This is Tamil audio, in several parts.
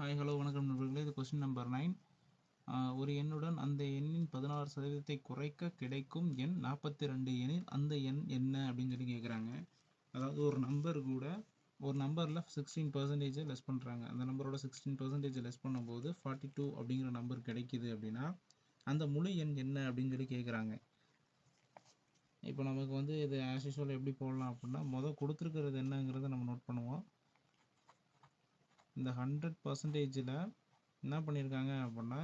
ஹாய் ஹலோ வணக்கம் நண்பர்களே. இது கொஸ்டின் நம்பர் 9. ஒரு எண்ணுடன் அந்த எண்ணின் 16% குறைக்க கிடைக்கும் எண் 42 எனில் அந்த எண் என்ன அப்படின்னு சொல்லி கேட்குறாங்க. அதாவது ஒரு நம்பர் கூட ஒரு நம்பரில் 16% லெஸ் பண்ணுறாங்க. அந்த நம்பரோட 16% லெஸ் பண்ணும்போது 42 அப்படிங்கிற நம்பர் கிடைக்குது அப்படின்னா அந்த முழு எண் என்ன அப்படின்னு சொல்லி கேட்குறாங்க. இப்போ நமக்கு வந்து இது ஆஸ் யூசுவல் எப்படி போடலாம் அப்படின்னா கொடுத்துருக்கிறது என்னங்கிறத நம்ம நோட் பண்ணுவோம். இந்த 100%ல் என்ன பண்ணியிருக்காங்க அப்படின்னா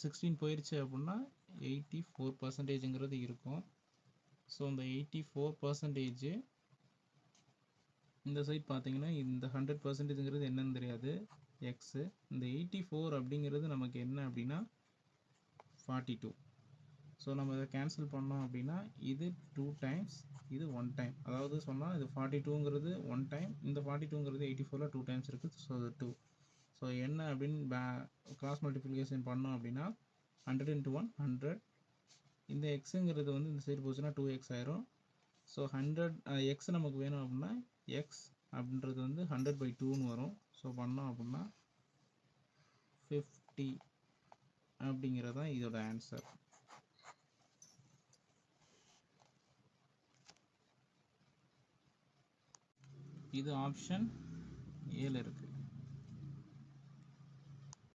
16 போயிடுச்சு அப்படின்னா 84%ங்கிறது இருக்கும். ஸோ இந்த 84% இந்த சைட் பார்த்தீங்கன்னா இந்த 100%ங்கிறது என்னன்னு தெரியாது, எக்ஸு. இந்த 84 அப்படிங்கிறது நமக்கு என்ன அப்படின்னா 42. ஸோ நம்ம இதை கேன்சல் பண்ணோம் அப்படின்னா இது 2 டைம்ஸ், இது 1 டைம். அதாவது சொன்னால் இது 42ங்கிறது 1 டைம், இந்த 42ங்கிறது 84ல் 2 டைம்ஸ் இருக்குது. ஸோ இது 2. ஸோ என்ன அப்படின்னு கிராஸ் மல்டிப்ளிகேஷன் பண்ணோம் அப்படின்னா 100 × 1 100. இந்த எக்ஸுங்கிறது வந்து இந்த சைடு போச்சுன்னா 2x ஆயிரும். ஸோ 100 எக்ஸ் நமக்கு வேணும் அப்படின்னா எக்ஸ் அப்படின்றது வந்து 100/2ன்னு வரும். ஸோ பண்ணோம் அப்படின்னா 50 அப்படிங்கிறது தான் இதோட ஆன்சர். இது ஆப்ஷன் ஏல இருக்கு.